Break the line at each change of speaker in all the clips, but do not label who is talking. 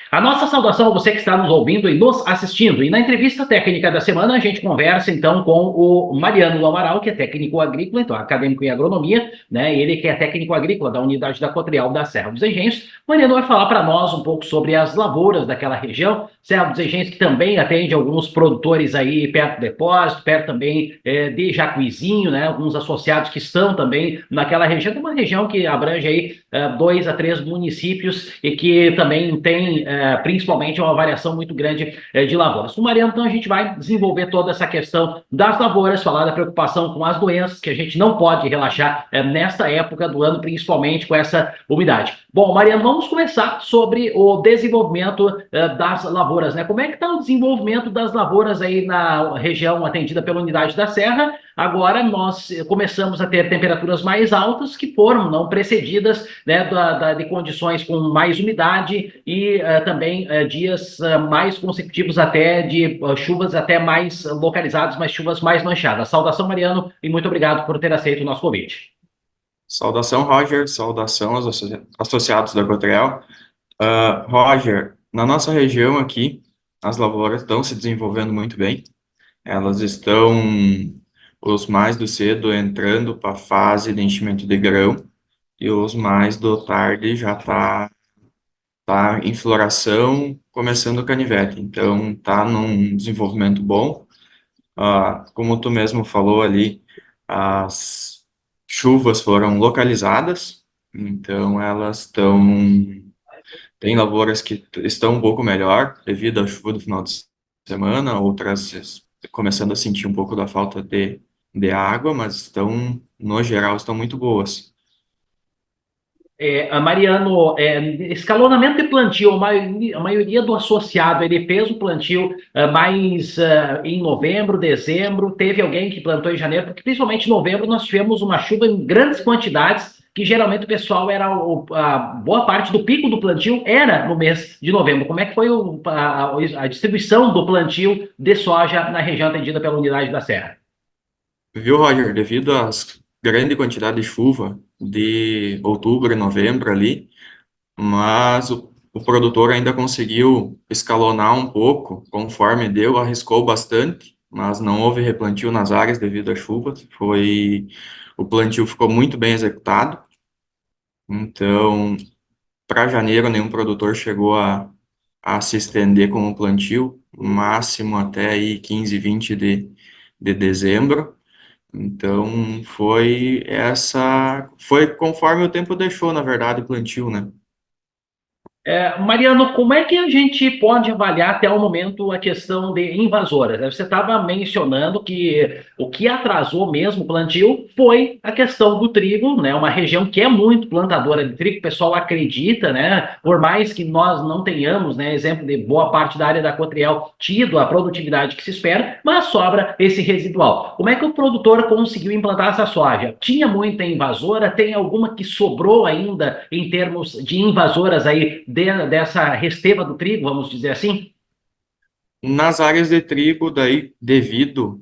A nossa saudação a você que está nos ouvindo e nos assistindo. E na entrevista técnica da semana, a gente conversa então com o Mariano Amaral, que é técnico agrícola, então acadêmico em agronomia, né? Ele que é técnico agrícola da unidade da Cotrial da Serra dos Engenhos. O Mariano vai falar para nós um pouco sobre as lavouras daquela região, Serra dos Engenhos, que também atende alguns produtores aí perto do depósito, perto também de Jacuizinho, né? Alguns associados que estão também naquela região, uma região que abrange aí 2 a 3 municípios e que também tem principalmente uma variação muito grande de lavouras. Com o Mariano, então, a gente vai desenvolver toda essa questão das lavouras, falar da preocupação com as doenças, que a gente não pode relaxar nesta época do ano, principalmente com essa umidade. Bom, Mariano, vamos começar sobre o desenvolvimento das lavouras, né? Como é que está o desenvolvimento das lavouras aí na região atendida pela Unidade da Serra? Agora nós começamos a ter temperaturas mais altas que foram não precedidas, né, de condições com mais umidade e também dias mais consecutivos até de chuvas até mais localizadas, mas chuvas mais manchadas. Saudação, Mariano, e muito obrigado por ter aceito o nosso convite.
Saudação, Roger. Saudação aos associados da Cotrel. Roger, na nossa região aqui, as lavouras estão se desenvolvendo muito bem. Elas estão, os mais do cedo, entrando para a fase de enchimento de grão, e os mais do tarde já tá em floração, começando o canivete. Então, tá num desenvolvimento bom. Como tu mesmo falou ali, as chuvas foram localizadas, então elas estão. Tem lavouras que estão um pouco melhor devido à chuva do final de semana, outras começando a sentir um pouco da falta de água, mas estão, no geral, estão muito boas.
Mariano, escalonamento de plantio, a maioria do associado, ele fez o plantio mais em novembro, dezembro, teve alguém que plantou em janeiro, porque principalmente em novembro nós tivemos uma chuva em grandes quantidades, que geralmente o pessoal era, a boa parte do pico do plantio era no mês de novembro. Como é que foi a distribuição do plantio de soja na região atendida pela Unidade da Serra?
Viu, Roger? Devido às grande quantidade de chuva de outubro e novembro ali, mas o produtor ainda conseguiu escalonar um pouco, conforme deu, arriscou bastante, mas não houve replantio nas áreas devido à chuva. O plantio ficou muito bem executado. Então, para janeiro, nenhum produtor chegou a se estender com o plantio, máximo até aí 15, 20 de dezembro. Então, foi conforme o tempo deixou, na verdade, o plantio, né?
Mariano, como é que a gente pode avaliar até o momento a questão de invasoras? Você estava mencionando que o que atrasou mesmo o plantio foi a questão do trigo, né? Uma região que é muito plantadora de trigo, o pessoal acredita, né? Por mais que nós não tenhamos, né, exemplo de boa parte da área da Cotriel tido a produtividade que se espera, mas sobra esse residual. Como é que o produtor conseguiu implantar essa soja? Tinha muita invasora? Tem alguma que sobrou ainda em termos de invasoras aí dessa resteva do trigo, vamos dizer assim?
Nas áreas de trigo, daí, devido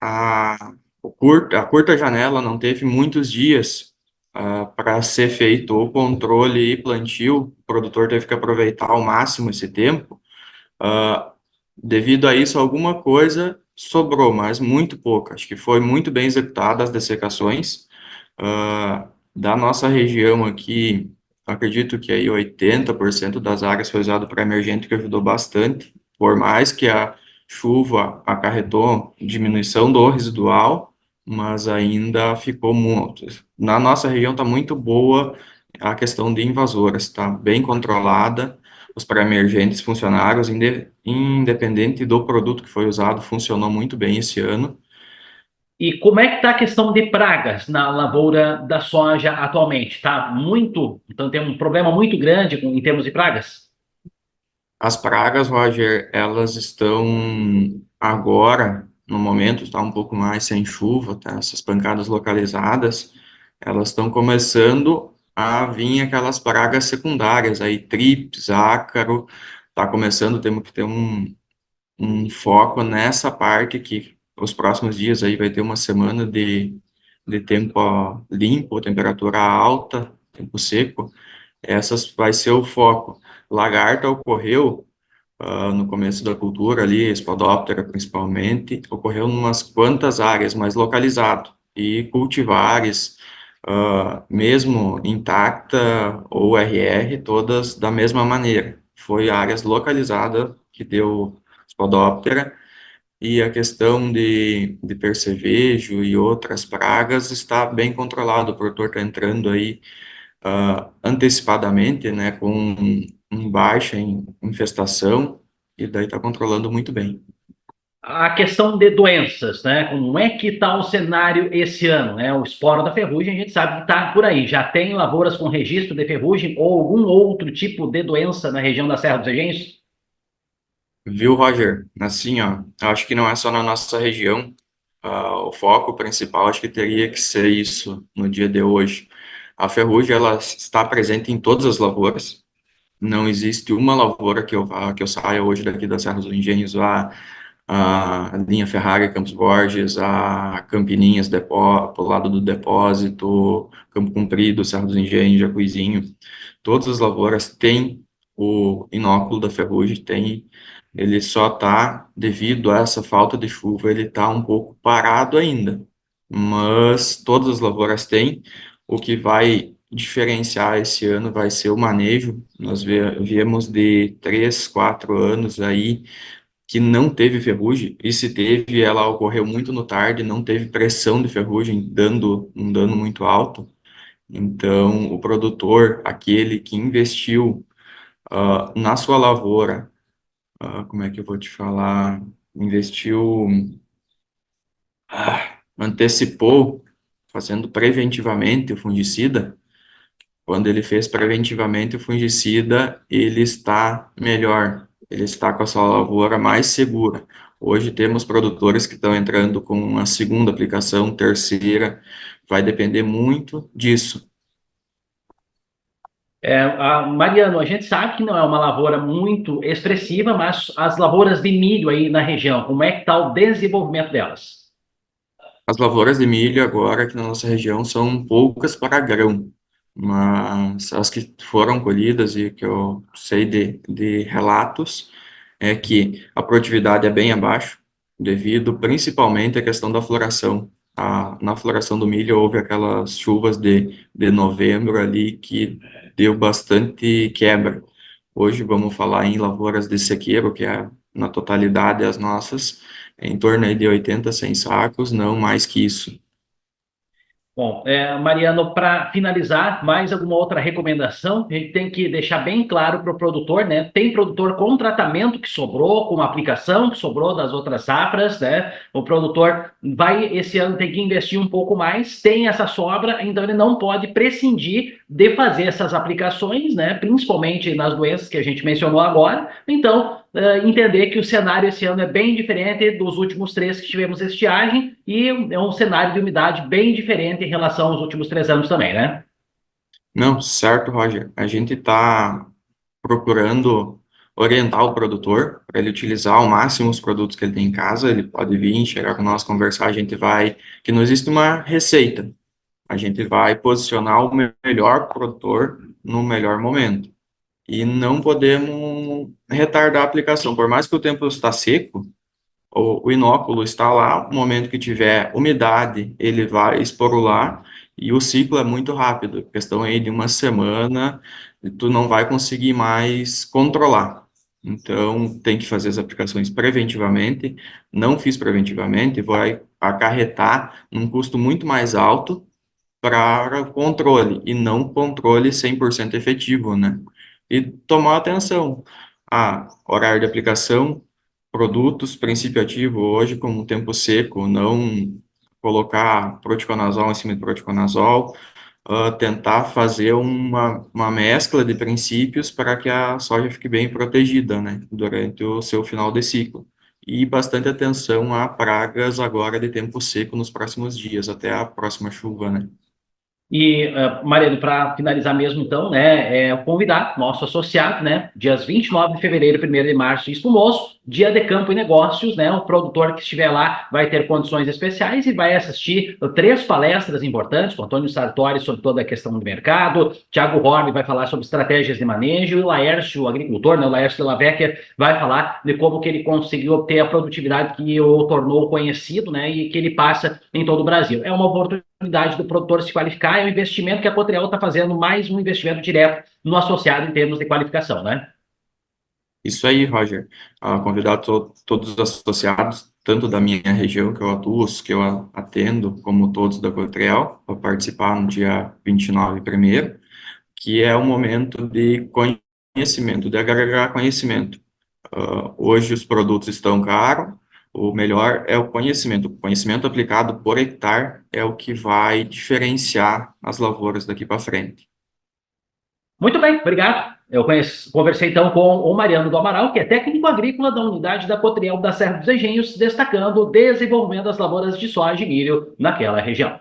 a curta janela, não teve muitos dias para ser feito o controle e plantio, o produtor teve que aproveitar ao máximo esse tempo. Ah, Devido a isso, alguma coisa sobrou, mas muito pouco. Acho que foi muito bem executada as dessecações. Da nossa região aqui, acredito que aí 80% das áreas foi usado para emergente, que ajudou bastante. Por mais que a chuva acarretou diminuição do residual, mas ainda ficou muito. Na nossa região está muito boa a questão de invasoras, está bem controlada. Os pré-emergentes funcionários, independente do produto que foi usado, funcionou muito bem esse ano.
E como é que está a questão de pragas na lavoura da soja atualmente? Está muito, então tem um problema muito grande em termos de pragas?
As pragas, Roger, elas estão agora, no momento, está um pouco mais sem chuva, tá? Essas pancadas localizadas, elas estão começando a vir aquelas pragas secundárias, aí trips, ácaro, está começando, temos que ter um foco nessa parte que os próximos dias aí vai ter uma semana de tempo limpo, temperatura alta, tempo seco, essas vai ser o foco. lagarta ocorreu no começo da cultura ali, Spodoptera principalmente, ocorreu em umas quantas áreas, mais localizado, e cultivares, mesmo intacta ou RR, todas da mesma maneira. Foi áreas localizadas que deu Spodoptera, e a questão de percevejo e outras pragas está bem controlado. O produtor está entrando aí antecipadamente, né, com baixa infestação, e daí está controlando muito bem.
A questão de doenças, né? Como é que está o cenário esse ano, né? O esporo da ferrugem, a gente sabe que está por aí. Já tem lavouras com registro de ferrugem ou algum outro tipo de doença na região da Serra dos Engenhos?
Viu, Roger? Assim, ó, acho que não é só na nossa região, o foco principal acho que teria que ser isso no dia de hoje. A ferrugem, ela está presente em todas as lavouras. Não existe uma lavoura que eu saia hoje daqui da Serra dos Engenhos, a linha Ferrari, Campos Borges, a Campininhas, pro lado do depósito, Campo Comprido, Serra dos Engenhos, Jacuizinho. Todas as lavouras têm o inóculo da ferrugem, tem, ele só está, devido a essa falta de chuva, ele está um pouco parado ainda, mas todas as lavouras têm. O que vai diferenciar esse ano vai ser o manejo. Nós viemos de 3, 4 anos aí que não teve ferrugem, e se teve, ela ocorreu muito no tarde, não teve pressão de ferrugem, dando um dano muito alto. Então, o produtor, aquele que investiu na sua lavoura, como é que eu vou te falar? Investiu, antecipou, fazendo preventivamente o fungicida. Quando ele fez preventivamente o fungicida, ele está melhor, ele está com a sua lavoura mais segura. Hoje temos produtores que estão entrando com a segunda aplicação, terceira, vai depender muito disso.
Mariano, a gente sabe que não é uma lavoura muito expressiva, mas as lavouras de milho aí na região, como é que está o desenvolvimento delas?
As lavouras de milho agora aqui na nossa região são poucas para grão, mas as que foram colhidas e que eu sei de relatos é que a produtividade é bem abaixo, devido principalmente à questão da floração. Na floração do milho houve aquelas chuvas de novembro ali que deu bastante quebra. Hoje vamos falar em lavouras de sequeiro, que é na totalidade as nossas, em torno aí de 80, 100 sacos, não mais que isso.
Bom, Mariano, para finalizar, mais alguma outra recomendação? A gente tem que deixar bem claro para o produtor, né? Tem produtor com tratamento que sobrou, com aplicação que sobrou das outras safras, né? O produtor vai esse ano ter que investir um pouco mais, tem essa sobra, então ele não pode prescindir de fazer essas aplicações, né? Principalmente nas doenças que a gente mencionou agora. Então, entender que o cenário esse ano é bem diferente dos últimos 3 que tivemos estiagem e é um cenário de umidade bem diferente em relação aos últimos 3 anos também, né?
Não, certo, Roger. A gente está procurando orientar o produtor para ele utilizar ao máximo os produtos que ele tem em casa. Ele pode vir, chegar com nós, conversar. A gente vai, que não existe uma receita. A gente vai posicionar o melhor produtor no melhor momento. E não podemos retardar a aplicação. Por mais que o tempo está seco, o inóculo está lá, no momento que tiver umidade, ele vai esporular, e o ciclo é muito rápido, questão aí de uma semana, e tu não vai conseguir mais controlar. Então, tem que fazer as aplicações preventivamente. Não fiz preventivamente, vai acarretar num custo muito mais alto para controle, e não controle 100% efetivo, né? E tomar atenção. Horário de aplicação, produtos, princípio ativo, hoje, como tempo seco, não colocar proticonazol em cima de proticonazol, tentar fazer uma mescla de princípios para que a soja fique bem protegida, né, durante o seu final de ciclo. E bastante atenção a pragas agora de tempo seco nos próximos dias, até a próxima chuva, né.
E, Mariano, para finalizar mesmo, então, né, convidar nosso associado, né, dias 29 de fevereiro e 1º de março, em Espumoso, dia de campo e negócios, né? O produtor que estiver lá vai ter condições especiais e vai assistir 3 palestras importantes, com Antônio Sartori sobre toda a questão do mercado, Thiago Horn vai falar sobre estratégias de manejo, e o Laércio, o agricultor, né? O Laércio de la Vecchia, vai falar de como que ele conseguiu obter a produtividade que o tornou conhecido, né? E que ele passa em todo o Brasil. É uma oportunidade do produtor se qualificar, é um investimento que a Cotriel está fazendo, mais um investimento direto no associado em termos de qualificação, né?
Isso aí, Roger. Convidar todos os associados, tanto da minha região, que eu atuo, os que eu atendo, como todos da Cotriel, para participar no dia 29 primeiro, que é um momento de conhecimento, de agregar conhecimento. Hoje os produtos estão caros, o melhor é o conhecimento. O conhecimento aplicado por hectare é o que vai diferenciar as lavouras daqui para frente.
Muito bem, obrigado. Eu conversei então com o Mariano do Amaral, que é técnico agrícola da unidade da Cotriel da Serra dos Engenhos, destacando o desenvolvimento das lavouras de soja e milho naquela região.